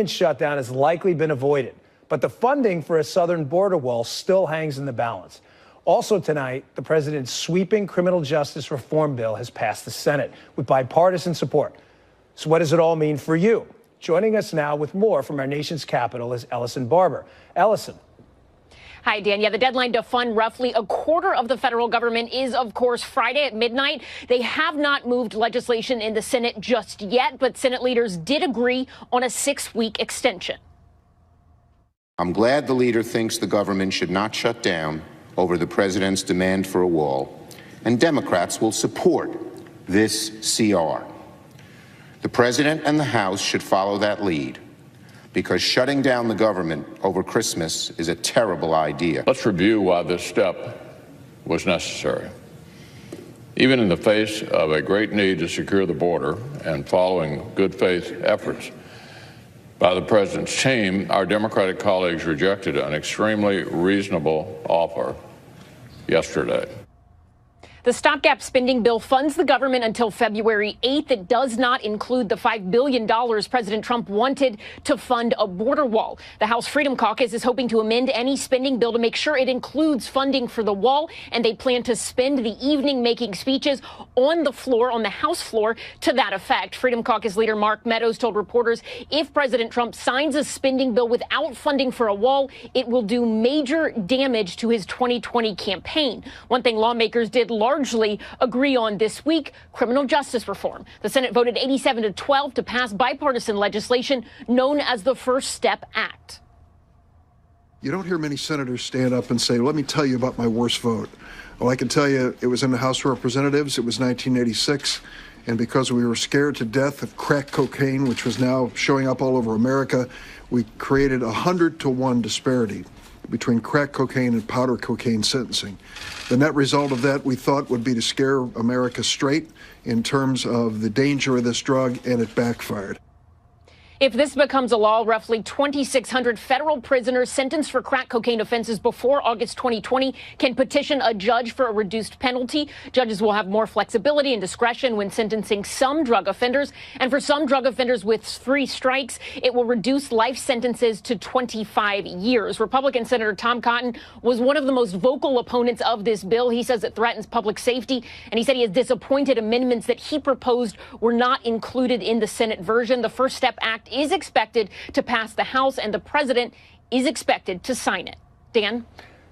shutdown has likely been avoided, but the funding for a southern border wall still hangs in the balance. Also tonight, the president's sweeping criminal justice reform bill has passed the Senate with bipartisan support. So what does it all mean for you? Joining us now with more from our nation's capital is Ellison Barber. Ellison. Hi, Dan. Yeah, the deadline to fund roughly a quarter of the federal government is, of course, Friday at midnight. They have not moved legislation in the Senate just yet, but Senate leaders did agree on a 6-week extension. I'm glad the leader thinks the government should not shut down over the president's demand for a wall, and Democrats will support this CR. The president and the House should follow that lead, because shutting down the government over Christmas is a terrible idea. Let's review why this step was necessary. Even in the face of a great need to secure the border and following good faith efforts by the president's team, our Democratic colleagues rejected an extremely reasonable offer yesterday. The stopgap spending bill funds the government until February 8th. It does not include the $5 billion President Trump wanted to fund a border wall. The House Freedom Caucus is hoping to amend any spending bill to make sure it includes funding for the wall, and they plan to spend the evening making speeches on the floor, on the House floor, to that effect. Freedom Caucus leader Mark Meadows told reporters if President Trump signs a spending bill without funding for a wall, it will do major damage to his 2020 campaign. One thing lawmakers did largely agree on this week: criminal justice reform. The Senate voted 87-12 to pass bipartisan legislation known as the First Step Act. You don't hear many senators stand up and say, let me tell you about my worst vote. Well, I can tell you it was in the House of Representatives. It was 1986. And because we were scared to death of crack cocaine, which was now showing up all over America, we created a 100-to-1 disparity between crack cocaine and powder cocaine sentencing. The net result of that, we thought, would be to scare America straight in terms of the danger of this drug, and it backfired. If this becomes a law, roughly 2,600 federal prisoners sentenced for crack cocaine offenses before August 2020 can petition a judge for a reduced penalty. Judges will have more flexibility and discretion when sentencing some drug offenders. And for some drug offenders with 3 strikes, it will reduce life sentences to 25 years. Republican Senator Tom Cotton was one of the most vocal opponents of this bill. He says it threatens public safety, and he said he is disappointed amendments that he proposed were not included in the Senate version. The First Step Act is expected to pass the House, and the president is expected to sign it. Dan?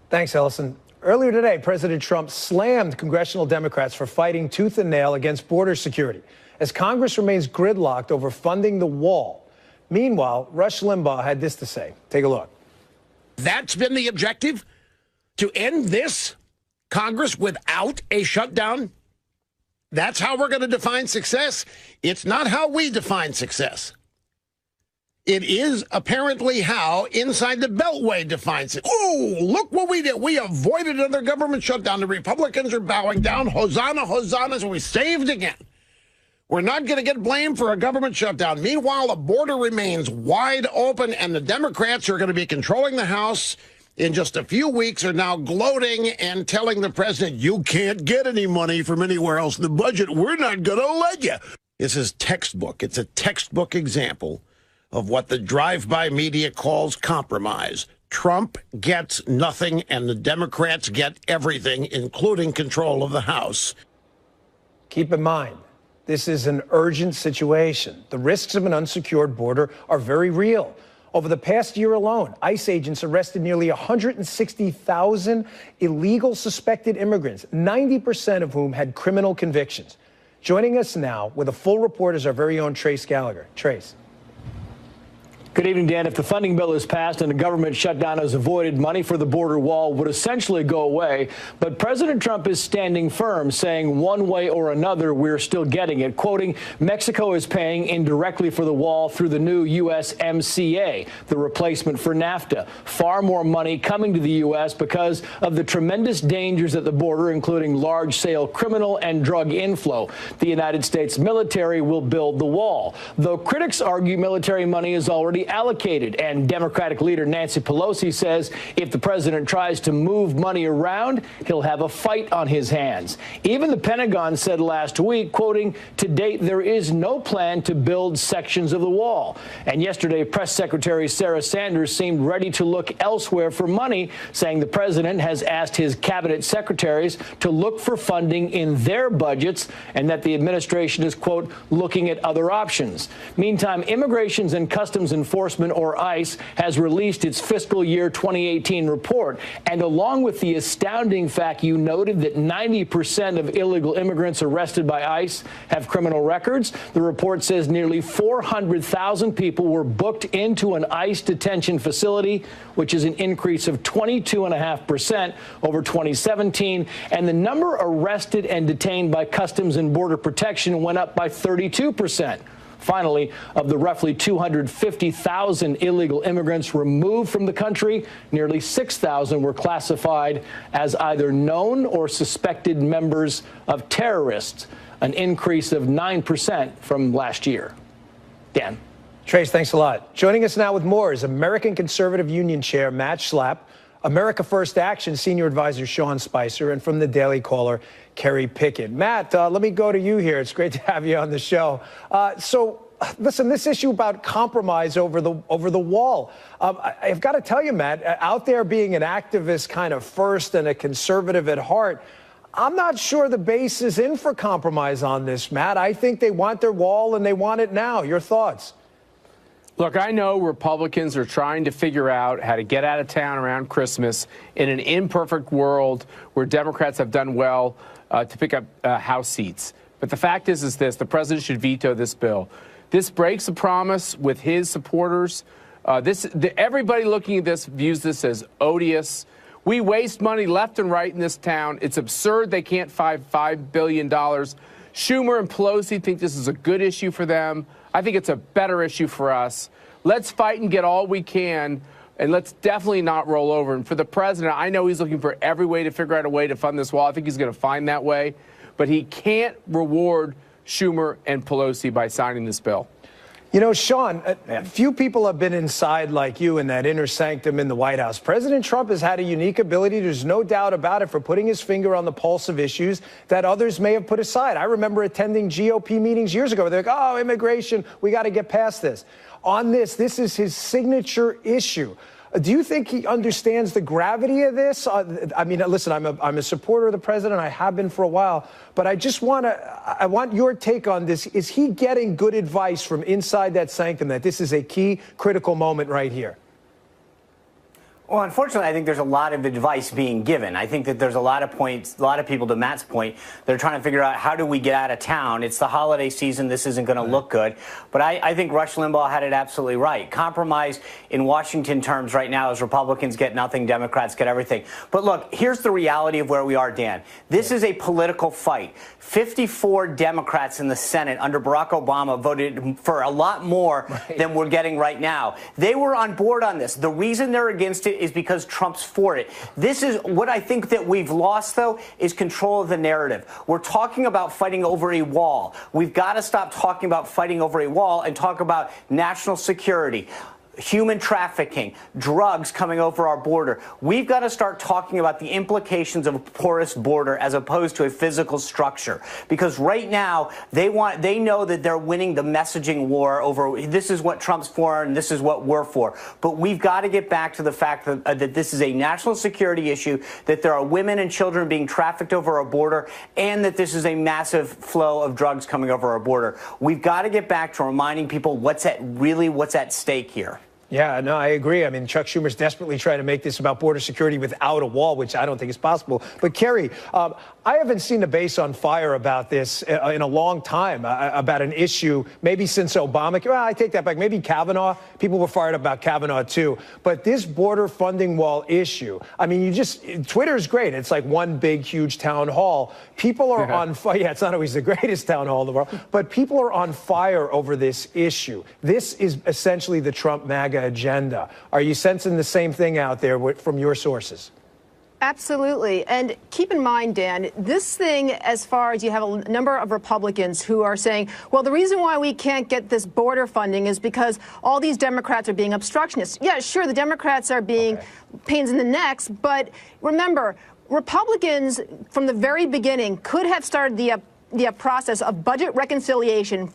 Thanks, Ellison. Earlier today, President Trump slammed congressional Democrats for fighting tooth and nail against border security as Congress remains gridlocked over funding the wall. Meanwhile, Rush Limbaugh had this to say. Take a look. That's been the objective? To end this Congress without a shutdown? That's how we're going to define success? It's not how we define success. It is apparently how Inside the Beltway defines it. Oh, look what we did. We avoided another government shutdown. The Republicans are bowing down. Hosanna, hosanna, so we saved again. We're not going to get blamed for a government shutdown. Meanwhile, the border remains wide open, and the Democrats who are going to be controlling the House in just a few weeks are now gloating and telling the president, you can't get any money from anywhere else in the budget. We're not going to let you. This is textbook. It's a textbook example of what the drive-by media calls compromise. Trump gets nothing, and the Democrats get everything, including control of the House. Keep in mind, this is an urgent situation. The risks of an unsecured border are very real. Over the past year alone, ICE agents arrested nearly 160,000 illegal suspected immigrants, 90% of whom had criminal convictions. Joining us now with a full report is our very own Trace Gallagher. Trace. Good evening, Dan. If the funding bill is passed and a government shutdown is avoided, money for the border wall would essentially go away. But President Trump is standing firm, saying one way or another, we're still getting it. Quoting, Mexico is paying indirectly for the wall through the new USMCA, the replacement for NAFTA. Far more money coming to the U.S. because of the tremendous dangers at the border, including large-scale criminal and drug inflow. The United States military will build the wall, though critics argue military money is already be allocated. And Democratic leader Nancy Pelosi says if the president tries to move money around, he'll have a fight on his hands. Even the Pentagon said last week, quoting, "To date, there is no plan to build sections of the wall." And yesterday, Press Secretary Sarah Sanders seemed ready to look elsewhere for money, saying the president has asked his cabinet secretaries to look for funding in their budgets and that the administration is, quote, looking at other options. Meantime, Immigrations and Customs Enforcement, or ICE, has released its fiscal year 2018 report. And along with the astounding fact you noted that 90% of illegal immigrants arrested by ICE have criminal records, the report says nearly 400,000 people were booked into an ICE detention facility, which is an increase of 22.5% over 2017. And the number arrested and detained by Customs and Border Protection went up by 32%. Finally, of the roughly 250,000 illegal immigrants removed from the country, nearly 6,000 were classified as either known or suspected members of terrorists, an increase of 9% from last year. Dan. Trace, thanks a lot. Joining us now with more is American Conservative Union Chair Matt Schlapp, America First Action Senior Advisor Sean Spicer, and from the Daily Caller, Kerry Pickett. Matt, let me go to you here. It's great to have you on the show. So, listen, this issue about compromise over the wall. I've got to tell you, Matt, out there being an activist kind of first and a conservative at heart, I'm not sure the base is in for compromise on this, Matt. I think they want their wall and they want it now. Your thoughts? Look, I know Republicans are trying to figure out how to get out of town around Christmas in an imperfect world where Democrats have done well to pick up House seats. But the fact is this: the president should veto this bill. This breaks a promise with his supporters. Everybody looking at this views this as odious. We waste money left and right in this town. It's absurd they can't find $5 billion. Schumer and Pelosi think this is a good issue for them. I think it's a better issue for us. Let's fight and get all we can, and let's definitely not roll over. And for the president, I know he's looking for every way to figure out a way to fund this wall. I think he's going to find that way. But he can't reward Schumer and Pelosi by signing this bill. You know, Sean, few people have been inside like you in that inner sanctum in the White House. President Trump has had a unique ability, there's no doubt about it, for putting his finger on the pulse of issues that others may have put aside. I remember attending GOP meetings years ago. They're like, oh, immigration, we got to get past this. On this is his signature issue. Do you think he understands the gravity of this? I mean, listen, I'm a supporter of the president. I have been for a while. But I want your take on this. Is he getting good advice from inside that sanctum that this is a key, critical moment right here? Well, unfortunately, I think there's a lot of advice being given. I think that there's a lot of people, to Matt's point, they're trying to figure out how do we get out of town. It's the holiday season. This isn't going to look good. But I think Rush Limbaugh had it absolutely right. Compromise in Washington terms right now is Republicans get nothing, Democrats get everything. But look, here's the reality of where we are, Dan. This is a political fight. 54 Democrats in the Senate under Barack Obama voted for a lot more than we're getting right now. They were on board on this. The reason they're against it is because Trump's for it. This is what I think that we've lost, though, is control of the narrative. We're talking about fighting over a wall. We've got to stop talking about fighting over a wall and talk about national security, human trafficking, drugs coming over our border. We've got to start talking about the implications of a porous border as opposed to a physical structure. Because right now, they know that they're winning the messaging war over this is what Trump's for and this is what we're for. But we've got to get back to the fact that this is a national security issue, that there are women and children being trafficked over our border, and that this is a massive flow of drugs coming over our border. We've got to get back to reminding people what's at stake here. Yeah, no, I agree. I mean, Chuck Schumer's desperately trying to make this about border security without a wall, which I don't think is possible. But, Kerry, I haven't seen the base on fire about this in a long time, about an issue, maybe since Obama. Well, I take that back. Maybe Kavanaugh. People were fired up about Kavanaugh, too. But this border funding wall issue, I mean, Twitter is great. It's like one big, huge town hall. People are on fire. Yeah, it's not always the greatest town hall in the world. But people are on fire over this issue. This is essentially the Trump MAGA agenda. Are you sensing the same thing out there from your sources? Absolutely. And keep in mind, Dan, this thing, as far as you have a number of Republicans who are saying, well, the reason why we can't get this border funding is because all these Democrats are being obstructionists. Yeah, sure, the Democrats are being pains in the necks, but remember, Republicans from the very beginning could have started the process of budget reconciliation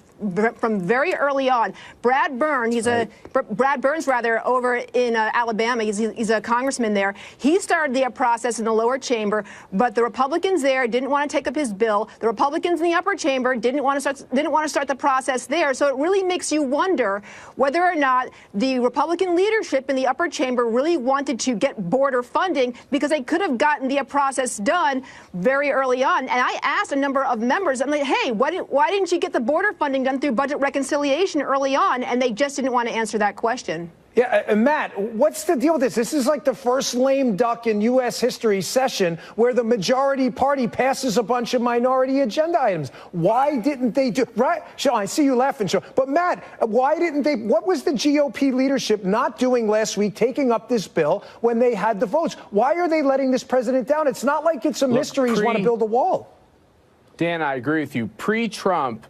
from very early on. Brad Burns, over in Alabama. He's a congressman there. He started the process in the lower chamber, but the Republicans there didn't want to take up his bill. The Republicans in the upper chamber didn't want to start the process there. So it really makes you wonder whether or not the Republican leadership in the upper chamber really wanted to get border funding, because they could have gotten the process done very early on. And I asked a number of members, I'm like, hey, why didn't you get the border funding done through budget reconciliation early on? And they just didn't want to answer that question. Yeah, Matt, what's the deal with this? This is like the first lame duck in U.S. history session where the majority party passes a bunch of minority agenda items. Why didn't they do, right? Sean, I see you laughing, Sean. But Matt, why didn't they, what was the GOP leadership not doing last week, taking up this bill when they had the votes? Why are they letting this president down? It's not like it's a mystery he's want to build a wall. Dan, I agree with you. Pre-Trump,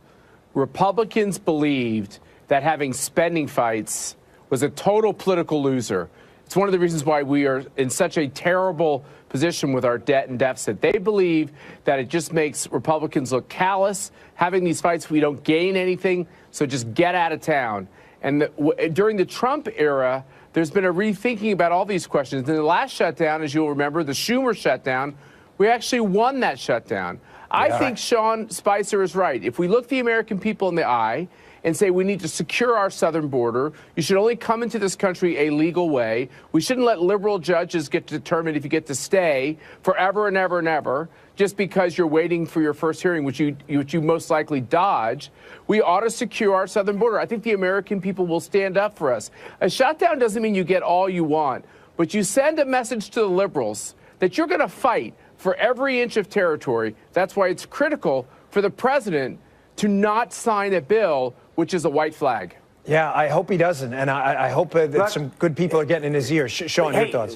Republicans believed that having spending fights was a total political loser. It's one of the reasons why we are in such a terrible position with our debt and deficit. They believe that it just makes Republicans look callous. Having these fights, we don't gain anything, so just get out of town. And during the Trump era, there's been a rethinking about all these questions. In the last shutdown, as you'll remember, the Schumer shutdown, we actually won that shutdown. I think Sean Spicer is right. If we look the American people in the eye and say we need to secure our southern border, you should only come into this country a legal way. We shouldn't let liberal judges get to determine if you get to stay forever and ever and ever just because you're waiting for your first hearing, which you most likely dodge. We ought to secure our southern border. I think the American people will stand up for us. A shutdown doesn't mean you get all you want, but you send a message to the liberals that you're going to fight for every inch of territory. That's why it's critical for the president to not sign a bill which is a white flag. Yeah, I hope he doesn't, and I hope that some good people are getting in his ear. Sean, your thoughts?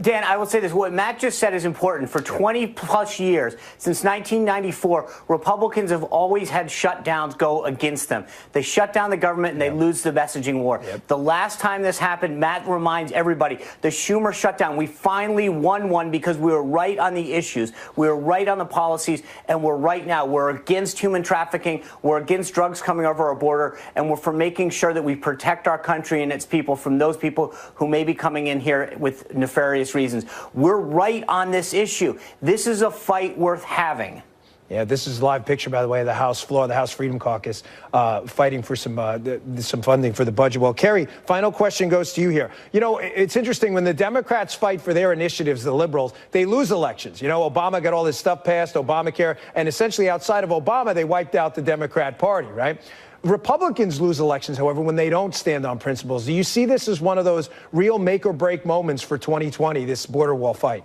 Dan, I will say this. What Matt just said is important. For 20-plus years, since 1994, Republicans have always had shutdowns go against them. They shut down the government and they lose the messaging war. The last time this happened, Matt reminds everybody, the Schumer shutdown, we finally won one because we were right on the issues. We were right on the policies, and we're right now. We're against human trafficking. We're against drugs coming over our border, and we're for making sure that we protect our country and its people from those people who may be coming in here with nefarious reasons. We're right on this issue. This is a fight worth having. Yeah, this is a live picture, by the way, of the House floor, the House Freedom Caucus, fighting for some funding for the budget. Well, Kerry, final question goes to you here. You know, it's interesting when the Democrats fight for their initiatives, the liberals, they lose elections. You know, Obama got all this stuff passed, Obamacare, and essentially outside of Obama, they wiped out the Democrat Party, right? Republicans lose elections, however, when they don't stand on principles. Do you see this as one of those real make-or-break moments for 2020, this border wall fight?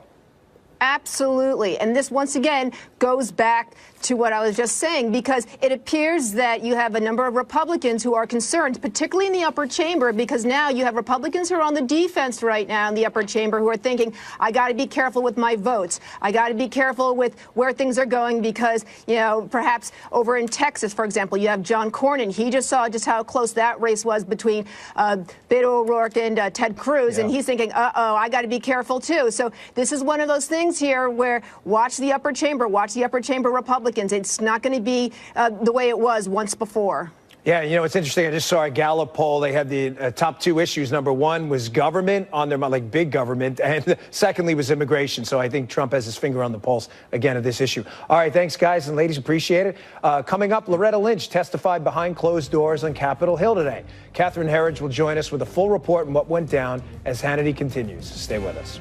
Absolutely. And this, once again, goes back to what I was just saying, because it appears that you have a number of Republicans who are concerned, particularly in the upper chamber, because now you have Republicans who are on the defense right now in the upper chamber who are thinking, I got to be careful with my votes. I got to be careful with where things are going because, you know, perhaps over in Texas, for example, you have John Cornyn. He just saw just how close that race was between Beto O'Rourke and Ted Cruz. And he's thinking, I got to be careful, too. So this is one of those things here where watch the upper chamber Republicans. It's not going to be the way it was once before. Yeah, you know, it's interesting. I just saw a Gallup poll. They had the top two issues. Number one was government on their mind, like big government. And secondly was immigration. So I think Trump has his finger on the pulse again of this issue. All right. Thanks, guys and ladies. Appreciate it. Coming up, Loretta Lynch testified behind closed doors on Capitol Hill today. Catherine Herridge will join us with a full report on what went down as Hannity continues. Stay with us.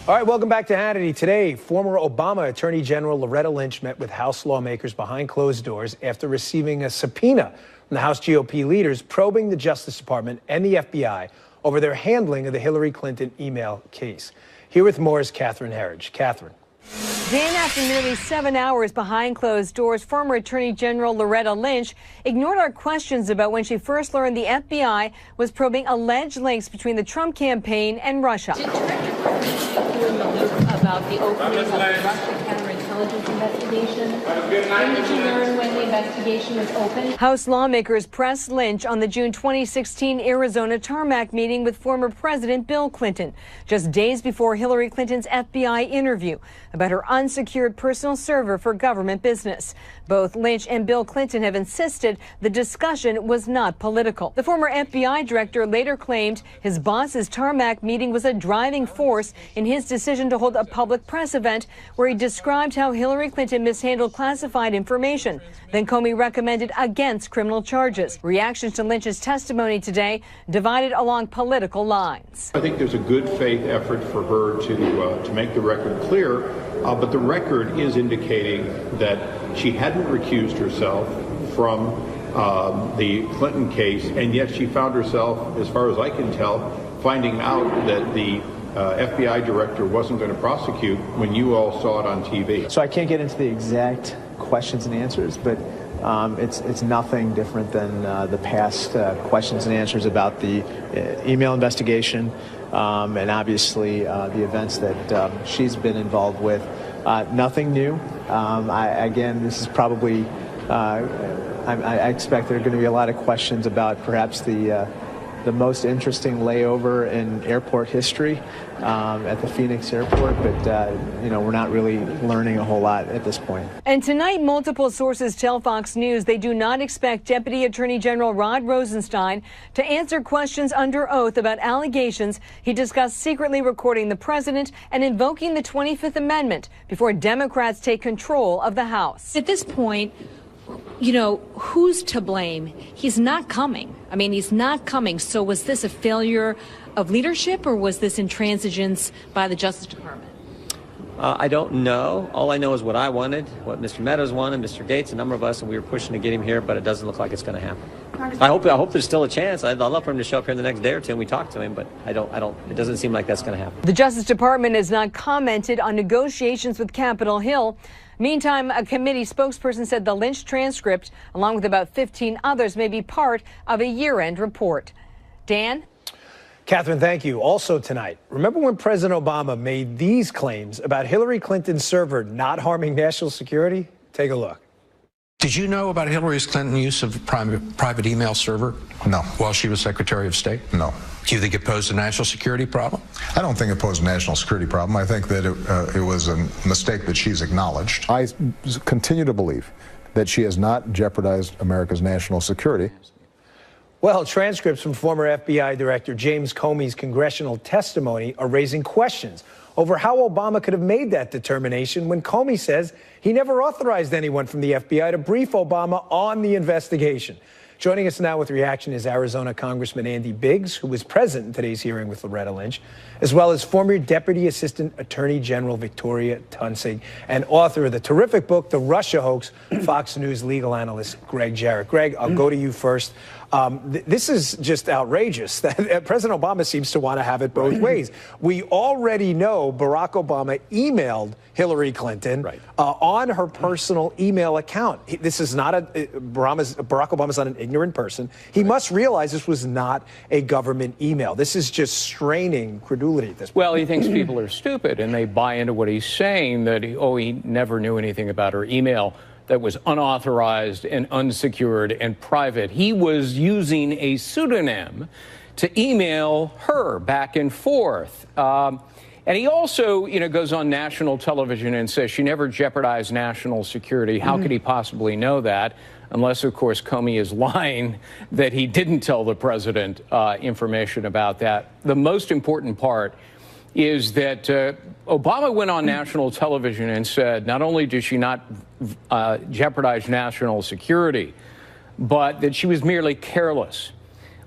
All right, welcome back to Hannity. Today, former Obama Attorney General Loretta Lynch met with House lawmakers behind closed doors after receiving a subpoena from the House GOP leaders probing the Justice Department and the FBI over their handling of the Hillary Clinton email case. Here with more is Catherine Herridge. Catherine. Then, after nearly 7 hours behind closed doors, former Attorney General Loretta Lynch ignored our questions about when she first learned the FBI was probing alleged links between the Trump campaign and Russia. Did about the opening of the Russia counterintelligence investigation? When did you learn when the investigation was opened? House lawmakers pressed Lynch on the June 2016 Arizona tarmac meeting with former President Bill Clinton, just days before Hillary Clinton's FBI interview about her unsecured personal server for government business. Both Lynch and Bill Clinton have insisted the discussion was not political. The former FBI director later claimed his boss's tarmac meeting was a driving force in his decision to hold a public press event where he described how Hillary Clinton mishandled classified information. Then Comey recommended against criminal charges. Reactions to Lynch's testimony today divided along political lines. I think there's a good faith effort for her to make the record clear, but the record is indicating that she hadn't recused herself from the Clinton case, and yet she found herself, as far as I can tell, finding out that the FBI director wasn't going to prosecute when you all saw it on TV. So I can't get into the exact questions and answers, but it's nothing different than the past questions and answers about the email investigation and obviously the events that she's been involved with. Nothing new. Again, this is probably, I expect there are going to be a lot of questions about perhaps the most interesting layover in airport history at the Phoenix airport, but we're not really learning a whole lot at this point. And tonight, multiple sources tell Fox News they do not expect Deputy Attorney General Rod Rosenstein to answer questions under oath about allegations he discussed secretly recording the president and invoking the 25th Amendment before Democrats take control of the House. At this point, who's to blame? He's not coming. I mean, he's not coming. So was this a failure of leadership, or was this intransigence by the Justice Department? I don't know. All I know is what I wanted, what Mr. Meadows wanted, Mr. Gates, a number of us, and we were pushing to get him here, but it doesn't look like it's going to happen. I hope there's still a chance. I'd love for him to show up here in the next day or two and we talk to him, but it doesn't seem like that's going to happen. The Justice Department has not commented on negotiations with Capitol Hill. Meantime, a committee spokesperson said the Lynch transcript, along with about 15 others, may be part of a year-end report. Dan? Catherine, thank you. Also tonight, remember when President Obama made these claims about Hillary Clinton's server not harming national security? Take a look. Did you know about Hillary Clinton's use of private email server? No. While she was Secretary of State? No. Do you think it posed a national security problem? I don't think it posed a national security problem. I think that it was a mistake that she's acknowledged. I continue to believe that she has not jeopardized America's national security. Well, transcripts from former FBI Director James Comey's congressional testimony are raising questions over how Obama could have made that determination when Comey says he never authorized anyone from the FBI to brief Obama on the investigation. Joining us now with reaction is Arizona Congressman Andy Biggs, who was present in today's hearing with Loretta Lynch, as well as former Deputy Assistant Attorney General Victoria Tunsig and author of the terrific book, The Russia Hoax, Fox News legal analyst Greg Jarrett. Greg, I'll go to you first. This is just outrageous that President Obama seems to want to have it both ways. We already know Barack Obama emailed Hillary Clinton on her personal email account. This is not Barack Obama's not an ignorant person. He must realize this was not a government email. This is just straining credulity at this point. Well, he thinks people are stupid and they buy into what he's saying, that he never knew anything about her email that was unauthorized and unsecured and private. He was using a pseudonym to email her back and forth. And he also, goes on national television and says she never jeopardized national security. How could he possibly know that? Unless, of course, Comey is lying that he didn't tell the president information about that. The most important part is that Obama went on national television and said not only did she not jeopardize national security, but that she was merely careless.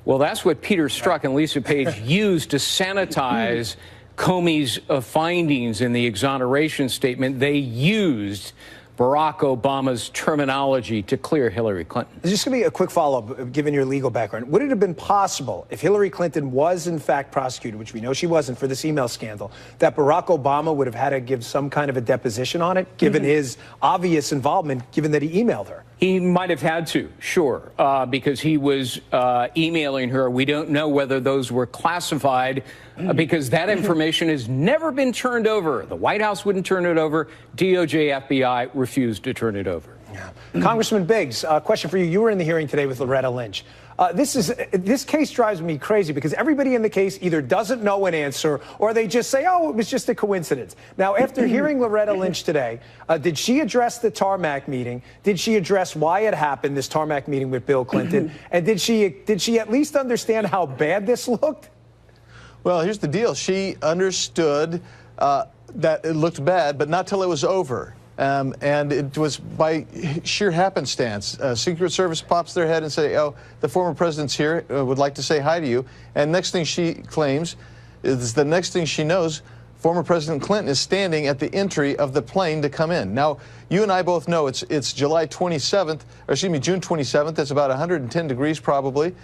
Well, that's what Peter Strzok and Lisa Page used to sanitize Comey's findings in the exoneration statement. They used Barack Obama's terminology to clear Hillary Clinton. There's just going to be a quick follow-up, given your legal background. Would it have been possible, if Hillary Clinton was in fact prosecuted, which we know she wasn't for this email scandal, that Barack Obama would have had to give some kind of a deposition on it, given his obvious involvement, given that he emailed her? He might have had to, sure, because he was emailing her. We don't know whether those were classified because that information has never been turned over. The White House wouldn't turn it over. DOJ, FBI refused to turn it over. Yeah. Congressman Biggs, question for you. You were in the hearing today with Loretta Lynch. This case drives me crazy because everybody in the case either doesn't know an answer or they just say, oh, it was just a coincidence. Now, after hearing Loretta Lynch today, did she address the tarmac meeting? Did she address why it happened, this tarmac meeting with Bill Clinton? And did she at least understand how bad this looked? Well, here's the deal. She understood that it looked bad, but not till it was over. And it was by sheer happenstance. Secret Service pops their head and say, oh, the former president's here, would like to say hi to you. And next thing she claims is the next thing she knows, former President Clinton is standing at the entry of the plane to come in. Now, you and I both know it's July 27th, or excuse me, June 27th. It's about 110 degrees probably.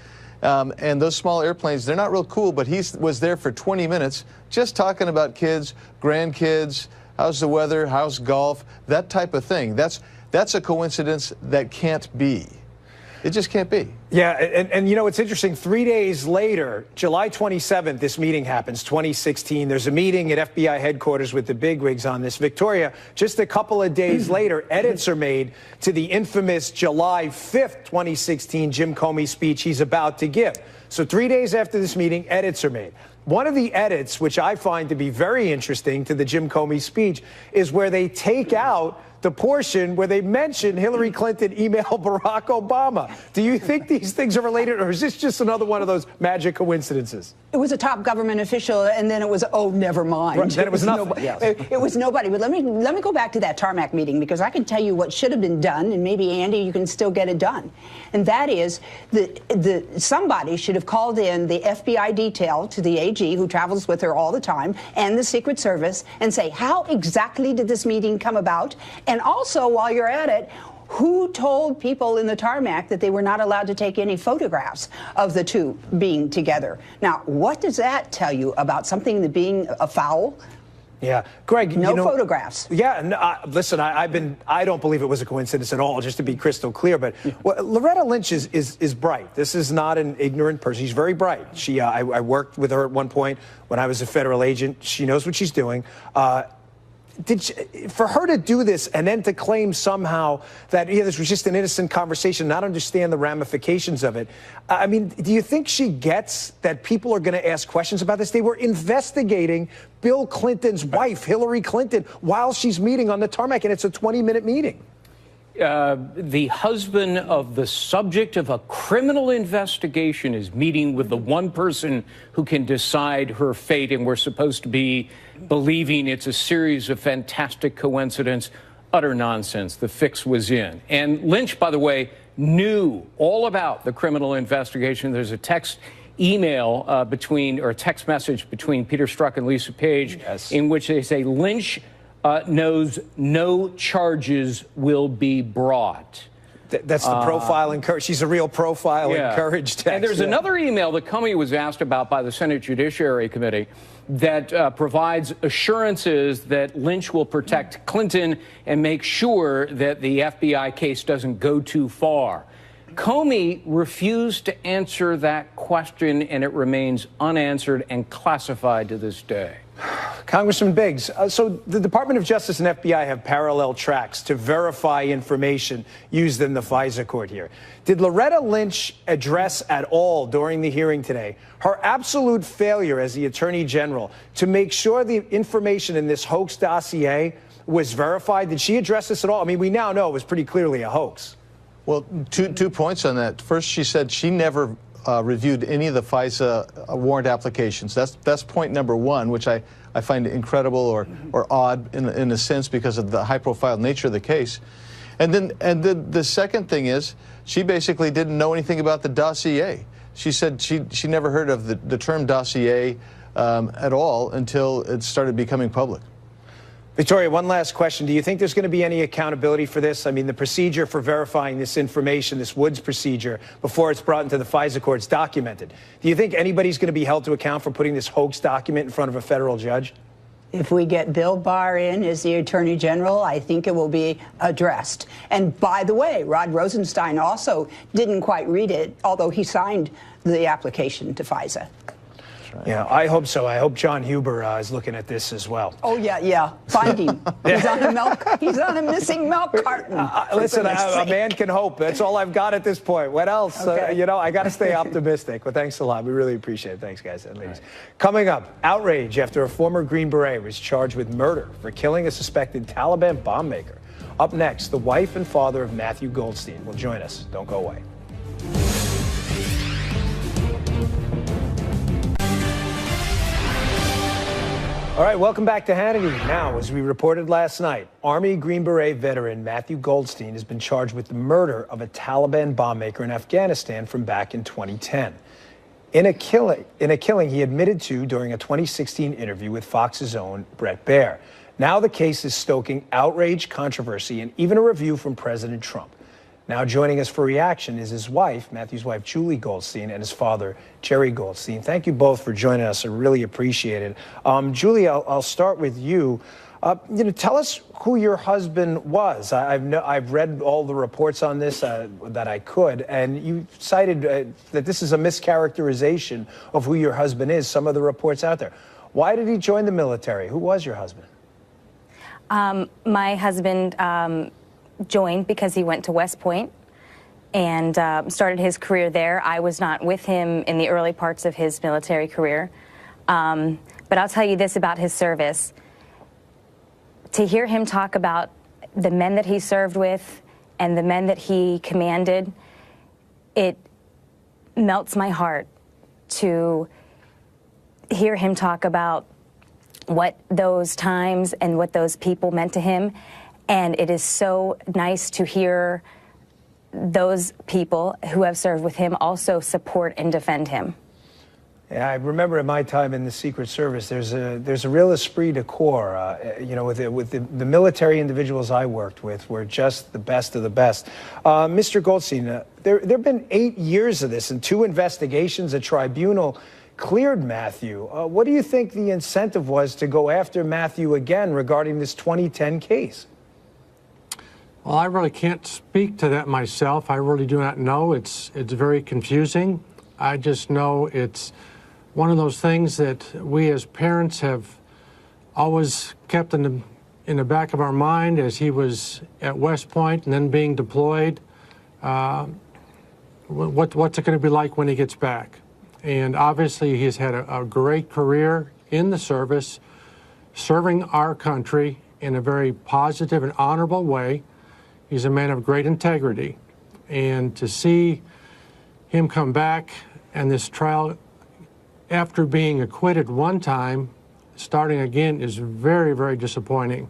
And those small airplanes, they're not real cool, but he was there for 20 minutes just talking about kids, grandkids, how's the weather, how's golf, that type of thing. That's a coincidence that can't be. It just can't be. Yeah, and you know, it's interesting. 3 days later, July 27th, this meeting happens, 2016. There's a meeting at FBI headquarters with the bigwigs on this. Victoria, just a couple of days later, edits are made to the infamous July 5th, 2016 Jim Comey speech he's about to give. So 3 days after this meeting, edits are made. One of the edits, which I find to be very interesting to the Jim Comey speech, is where they take out the portion where they mention Hillary Clinton emailed Barack Obama. Do you think these things are related, or is this just another one of those magic coincidences? It was a top government official, and then it was, oh, never mind. Right, then it was nothing. Yes. It was nobody. But let me go back to that tarmac meeting, because I can tell you what should have been done, and maybe, Andy, you can still get it done. And that is, somebody should have called in the FBI detail to the AG, who travels with her all the time, and the Secret Service, and say, how exactly did this meeting come about? And also, while you're at it, who told people in the tarmac that they were not allowed to take any photographs of the two being together? Now, what does that tell you about something being a foul? Yeah, Greg. No photographs. Yeah, no, listen, I don't believe it was a coincidence at all, just to be crystal clear. But Loretta Lynch is bright. This is not an ignorant person. She's very bright. I worked with her at one point when I was a federal agent. She knows what she's doing. For her to do this and then to claim somehow that this was just an innocent conversation, not understand the ramifications of it, I mean, do you think she gets that people are going to ask questions about this? They were investigating Bill Clinton's wife, Hillary Clinton, while she's meeting on the tarmac, and it's a 20-minute meeting. The husband of the subject of a criminal investigation is meeting with the one person who can decide her fate, and we're supposed to be believing it's a series of fantastic coincidences. Utter nonsense. The fix was in. And Lynch, by the way, knew all about the criminal investigation. There's a text message between Peter Strzok and Lisa Page, in which they say Lynch knows no charges will be brought. That's the profile encouraged. She's a real profile encouraged text. And there's another email that Comey was asked about by the Senate Judiciary Committee that provides assurances that Lynch will protect Clinton and make sure that the FBI case doesn't go too far. Comey refused to answer that question, and it remains unanswered and classified to this day. Congressman Biggs, so the Department of Justice and FBI have parallel tracks to verify information used in the FISA court here. Did Loretta Lynch address at all during the hearing today her absolute failure as the Attorney General to make sure the information in this hoax dossier was verified? Did she address this at all? I mean, we now know it was pretty clearly a hoax. Well, two points on that. First, she said she never reviewed any of the FISA warrant applications. That's point number one, which I find incredible or odd in a sense because of the high-profile nature of the case. And then the second thing is she basically didn't know anything about the dossier. She said she never heard of the term dossier at all until it started becoming public. Victoria, one last question. Do you think there's going to be any accountability for this? I mean, the procedure for verifying this information, this Woods procedure, before it's brought into the FISA court is documented. Do you think anybody's going to be held to account for putting this hoax document in front of a federal judge? If we get Bill Barr in as the Attorney General, I think it will be addressed. And by the way, Rod Rosenstein also didn't quite read it, although he signed the application to FISA. Yeah, I hope so. I hope John Huber is looking at this as well. Oh, yeah. Find him. He's on a missing milk carton. Listen, a man can hope. That's all I've got at this point. What else? Okay. I got to stay optimistic. Well, thanks a lot. We really appreciate it. Thanks, guys and ladies. Right. Coming up, outrage after a former Green Beret was charged with murder for killing a suspected Taliban bomb maker. Up next, the wife and father of Matthew Goldstein will join us. Don't go away. All right, welcome back to Hannity. Now, as we reported last night, Army Green Beret veteran Matthew Goldstein has been charged with the murder of a Taliban bomb maker in Afghanistan from back in 2010. In a killing he admitted to during a 2016 interview with Fox's own Bret Baier. Now the case is stoking outrage, controversy, and even a review from President Trump. Now joining us for reaction is his wife, Matthew's wife, Julie Goldstein, and his father, Jerry Goldstein. Thank you both for joining us. I really appreciate it. Julie, I'll start with you. Tell us who your husband was. I've read all the reports on this that I could, and you cited that this is a mischaracterization of who your husband is, some of the reports out there. Why did he join the military? Who was your husband? My husband joined because he went to West Point and started his career there. I was not with him in the early parts of his military career. But I'll tell you this about his service. To hear him talk about the men that he served with and the men that he commanded, it melts my heart to hear him talk about what those times and what those people meant to him. And it is so nice to hear those people who have served with him also support and defend him. Yeah, I remember at my time in the Secret Service, there's a real esprit de corps. With the military individuals I worked with were just the best of the best. Mr. Goldstein, there have been 8 years of this and 2 investigations. A tribunal cleared Matthew. What do you think the incentive was to go after Matthew again regarding this 2010 case? Well, I really can't speak to that myself. I really do not know. It's very confusing. I just know it's one of those things that we as parents have always kept in the back of our mind as he was at West Point and then being deployed. What's it going to be like when he gets back? And obviously he's had a great career in the service, serving our country in a very positive and honorable way. He's a man of great integrity. And to see him come back and this trial, after being acquitted one time, starting again is very, very disappointing.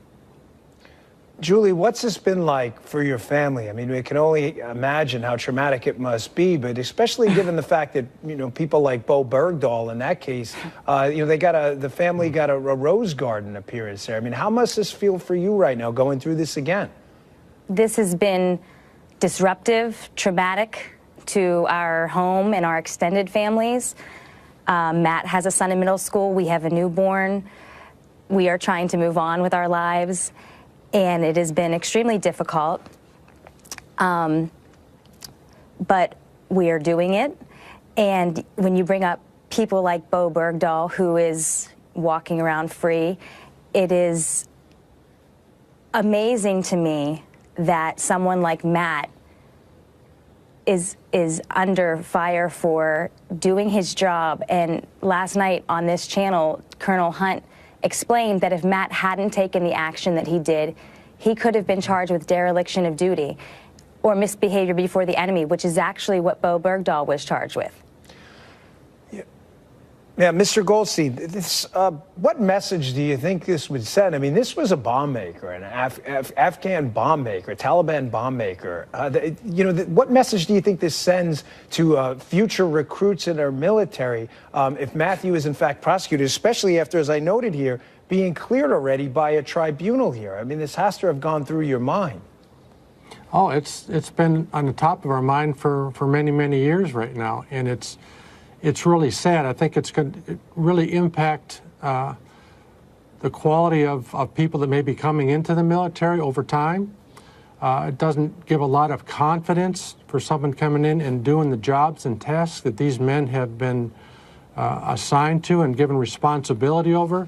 Julie, what's this been like for your family? I mean, we can only imagine how traumatic it must be, but especially given the fact that, people like Bo Bergdahl in that case, the family got a rose garden appearance there. I mean, how must this feel for you right now going through this again? This has been disruptive, traumatic to our home and our extended families. Matt has a son in middle school. We have a newborn. We are trying to move on with our lives, and it has been extremely difficult. But we are doing it. And when you bring up people like Bo Bergdahl, who is walking around free, it is amazing to me that someone like Matt is under fire for doing his job. And last night on this channel, Colonel Hunt explained that if Matt hadn't taken the action that he did, he could have been charged with dereliction of duty or misbehavior before the enemy, which is actually what Bo Bergdahl was charged with. Yeah, Mr. Goldstein, what message do you think this would send? I mean, this was a bomb maker, an Afghan bomb maker, a Taliban bomb maker. What message do you think this sends to future recruits in our military if Matthew is in fact prosecuted, especially after, as I noted here, being cleared already by a tribunal here? I mean, this has to have gone through your mind. Oh, it's been on the top of our mind for many, many years right now, and it's really sad. I think it's going to really impact the quality of people that may be coming into the military over time. It doesn't give a lot of confidence for someone coming in and doing the jobs and tasks that these men have been assigned to and given responsibility over.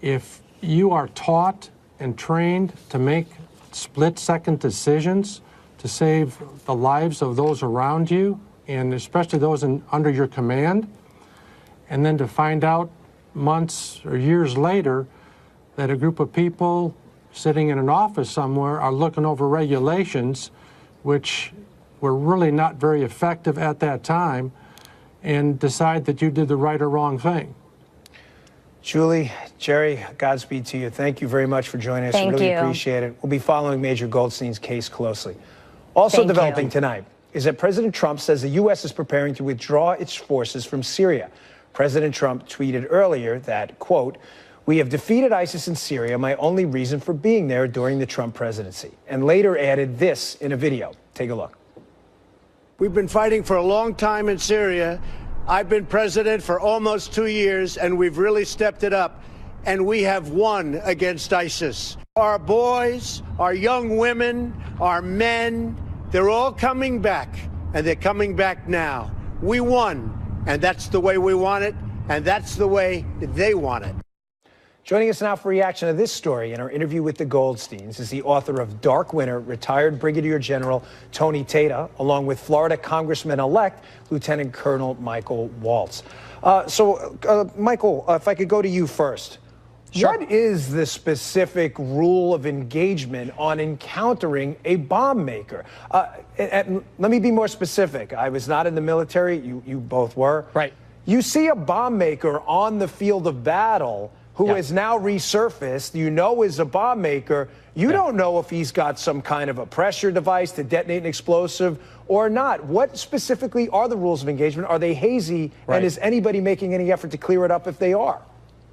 If you are taught and trained to make split-second decisions to save the lives of those around you, and especially those under your command, and then to find out months or years later that a group of people sitting in an office somewhere are looking over regulations which were really not very effective at that time, and decide that you did the right or wrong thing. Julie, Jerry, Godspeed to you. Thank you very much for joining us. Thank really you. appreciate it. We'll be following Major Goldstein's case closely. Also Thank developing you. tonight is that President Trump says the U.S. is preparing to withdraw its forces from Syria. President Trump tweeted earlier that, quote, "We have defeated ISIS in Syria, my only reason for being there during the Trump presidency," and later added this in a video. Take a look. We've been fighting for a long time in Syria. I've been president for almost 2 years, and we've really stepped it up. And we have won against ISIS. Our boys, our young women, our men, they're all coming back, and they're coming back now. We won, and that's the way we want it, and that's the way they want it. Joining us now for reaction to this story in our interview with the Goldsteins is the author of Dark Winter, retired Brigadier General Tony Tata, along with Florida Congressman-elect Lieutenant Colonel Michael Waltz. Michael, if I could go to you first. Sure. What is the specific rule of engagement on encountering a bomb maker? And let me be more specific. I was not in the military. You both were. Right. You see a bomb maker on the field of battle who has now resurfaced, you know is a bomb maker. You don't know if he's got some kind of a pressure device to detonate an explosive or not. What specifically are the rules of engagement? Are they hazy? Right. And is anybody making any effort to clear it up if they are?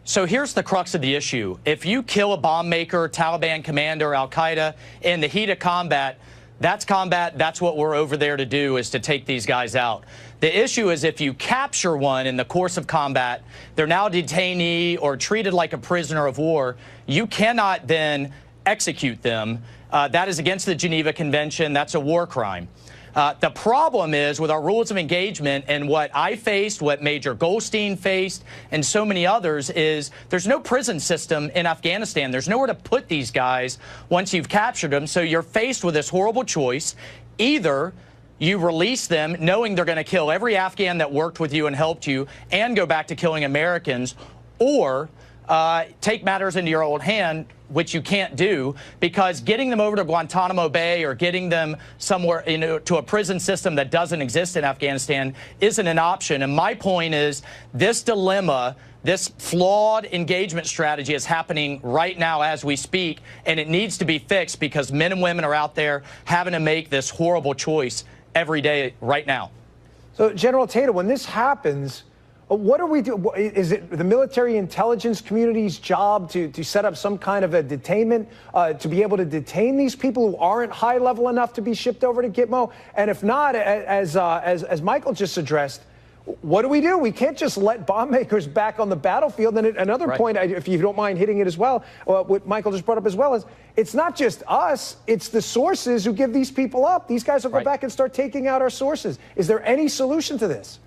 So here's the crux of the issue. If you kill a bomb maker, Taliban commander, Al-Qaeda in the heat of combat, that's combat. That's what we're over there to do, is to take these guys out. The issue is if you capture one in the course of combat, they're now a detainee or treated like a prisoner of war, you cannot then execute them. That is against the Geneva Convention. That's a war crime. The problem is with our rules of engagement, and what I faced, what Major Goldstein faced, and so many others, is there's no prison system in Afghanistan. There's nowhere to put these guys once you've captured them. So you're faced with this horrible choice. Either you release them knowing they're going to kill every Afghan that worked with you and helped you and go back to killing Americans, or take matters into your own hand, which you can't do, because getting them over to Guantanamo Bay or getting them somewhere to a prison system that doesn't exist in Afghanistan isn't an option. And my point is, this dilemma, this flawed engagement strategy is happening right now as we speak, and it needs to be fixed because men and women are out there having to make this horrible choice every day right now. So, General Tata, when this happens, what are we doing? Is it the military intelligence community's job to set up some kind of a detainment, to be able to detain these people who aren't high level enough to be shipped over to Gitmo? And if not, as Michael just addressed, what do? We can't just let bomb makers back on the battlefield. And another point, if you don't mind hitting it as well, what Michael just brought up as well, is it's not just us, it's the sources who give these people up. These guys will go back and start taking out our sources. Is there any solution to this?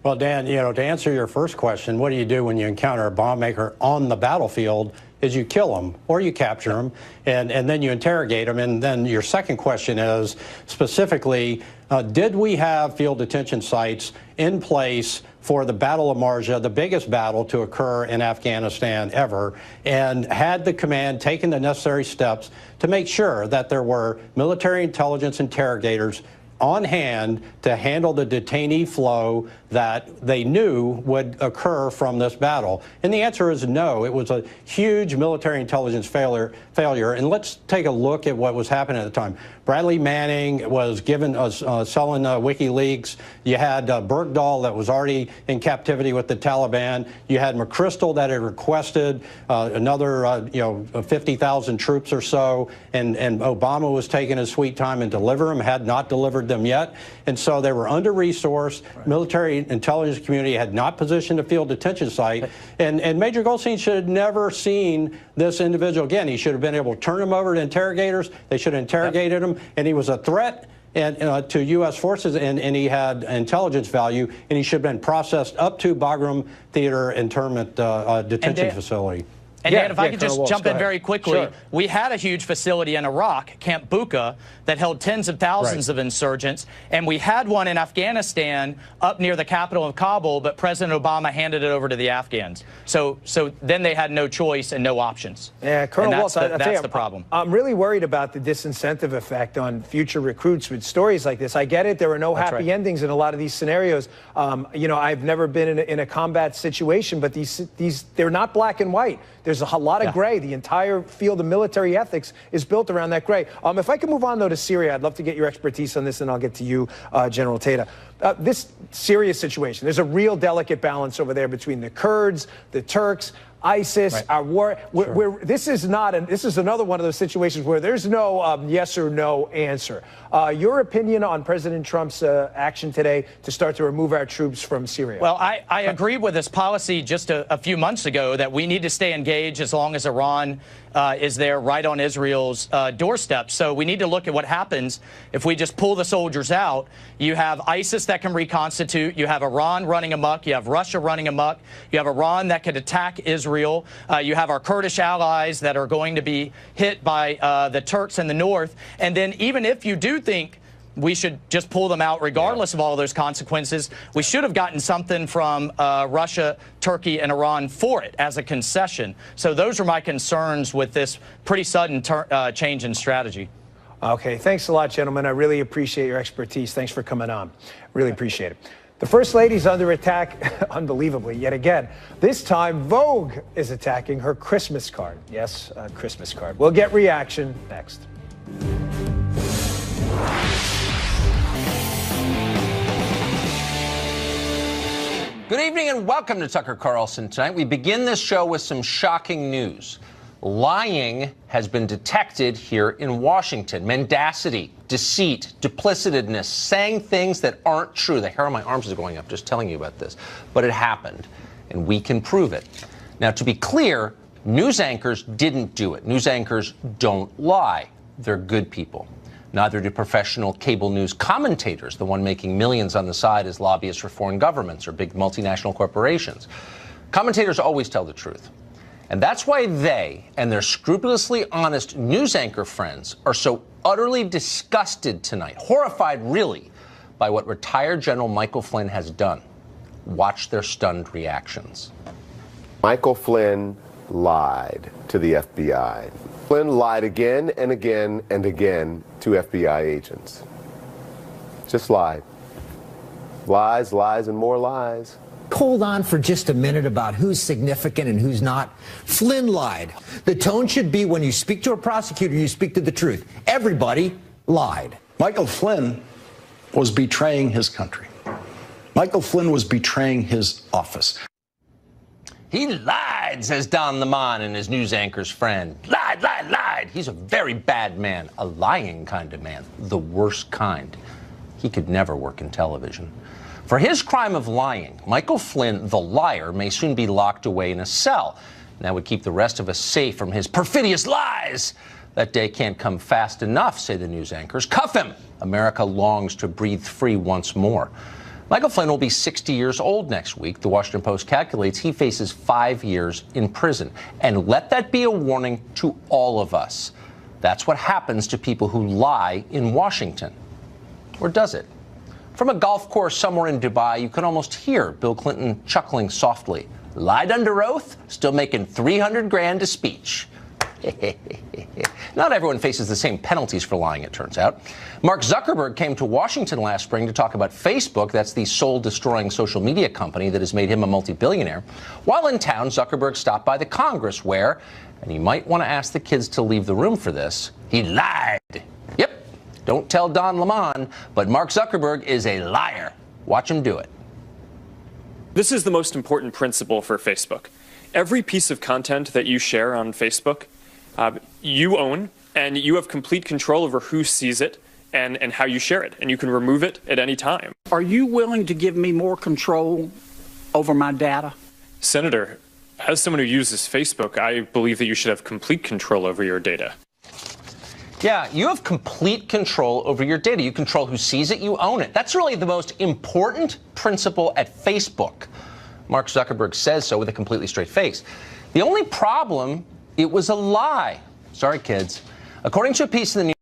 Well, Dan, to answer your first question, what do you do when you encounter a bomb maker on the battlefield? Is you kill them or you capture them, and then you interrogate them. And then your second question is specifically, did we have field detention sites in place for the Battle of Marja, the biggest battle to occur in Afghanistan ever, and had the command taken the necessary steps to make sure that there were military intelligence interrogators on hand to handle the detainee flow that they knew would occur from this battle? And the answer is no. It was a huge military intelligence failure. And let's take a look at what was happening at the time. Bradley Manning was given selling WikiLeaks. You had Bergdahl that was already in captivity with the Taliban. You had McChrystal that had requested another 50,000 troops or so, and Obama was taking his sweet time and deliver them, had not delivered them yet. And so they were under-resourced. Right. Military intelligence community had not positioned a field detention site. And Major Goldstein should have never seen this individual again. He should have been able to turn him over to interrogators. They should have interrogated him. And he was a threat to U.S. forces, and he had intelligence value, and he should have been processed up to Bagram Theater Internment Detention Facility. And Dan, if I could just jump in very quickly, we had a huge facility in Iraq, Camp Bucca, that held tens of thousands of insurgents, and we had one in Afghanistan up near the capital of Kabul, but President Obama handed it over to the Afghans. So then they had no choice and no options. Yeah, Colonel Waltz, that's the problem. I'm really worried about the disincentive effect on future recruits with stories like this. I get it. There are no happy endings in a lot of these scenarios. I've never been in a combat situation, but they're not black and white. There's a lot of gray. The entire field of military ethics is built around that gray. If I could move on, though, to Syria, I'd love to get your expertise on this, and I'll get to you, General Tata. This Syria situation, there's a real delicate balance over there between the Kurds, the Turks, ISIS, our war. This is another one of those situations where there's no yes or no answer. Your opinion on President Trump's action today to start to remove our troops from Syria? Well, I agreed with this policy just a few months ago that we need to stay engaged as long as Iran is there right on Israel's doorstep. So we need to look at what happens if we just pull the soldiers out. You have ISIS that can reconstitute. You have Iran running amok. You have Russia running amok. You have Iran that could attack Israel. You have our Kurdish allies that are going to be hit by the Turks in the north. And then even if you do think we should just pull them out regardless of all of those consequences, we should have gotten something from Russia, Turkey, and Iran for it as a concession. So those are my concerns with this pretty sudden change in strategy. Okay, thanks a lot, gentlemen. I really appreciate your expertise. Thanks for coming on. Really appreciate it. The First Lady's under attack, unbelievably, yet again. This time, Vogue is attacking her Christmas card. Yes, a Christmas card. We'll get reaction next. Good evening and welcome to Tucker Carlson Tonight. We begin this show with some shocking news. Lying has been detected here in Washington. Mendacity, deceit, duplicitousness, saying things that aren't true. The hair on my arms is going up just telling you about this. But it happened, and we can prove it. Now, to be clear, news anchors didn't do it. News anchors don't lie. They're good people. Neither do professional cable news commentators, the one making millions on the side as lobbyists for foreign governments or big multinational corporations. Commentators always tell the truth. And that's why they and their scrupulously honest news anchor friends are so utterly disgusted tonight, horrified really, by what retired General Michael Flynn has done. Watch their stunned reactions. Michael Flynn lied to the FBI. Flynn lied again and again and again to FBI agents. Just lied. Lies, lies, and more lies. Hold on for just a minute about who's significant and who's not. Flynn lied. The tone should be when you speak to a prosecutor, you speak to the truth. Everybody lied. Michael Flynn was betraying his country. Michael Flynn was betraying his office. He lied, says Don Lemon and his news anchor's friend. Lied, lied, lied. He's a very bad man, a lying kind of man, the worst kind. He could never work in television. For his crime of lying, Michael Flynn, the liar, may soon be locked away in a cell. And that would keep the rest of us safe from his perfidious lies. That day can't come fast enough, say the news anchors. Cuff him! America longs to breathe free once more. Michael Flynn will be 60 years old next week. The Washington Post calculates he faces 5 years in prison. And let that be a warning to all of us. That's what happens to people who lie in Washington. Or does it? From a golf course somewhere in Dubai, you can almost hear Bill Clinton chuckling softly. Lied under oath, still making $300 grand a speech. Not everyone faces the same penalties for lying, it turns out. Mark Zuckerberg came to Washington last spring to talk about Facebook. That's the soul-destroying social media company that has made him a multi-billionaire. While in town, Zuckerberg stopped by the Congress where, and you might want to ask the kids to leave the room for this, he lied. Yep, don't tell Don Lemon, but Mark Zuckerberg is a liar. Watch him do it. This is the most important principle for Facebook. Every piece of content that you share on Facebook, you own, and you have complete control over who sees it and how you share it, and you can remove it at any time. Are you willing to give me more control over my data? Senator, as someone who uses Facebook, I believe that you should have complete control over your data. Yeah, you have complete control over your data. You control who sees it, you own it. That's really the most important principle at Facebook. Mark Zuckerberg says so with a completely straight face. The only problem, it was a lie. Sorry, kids. According to a piece in the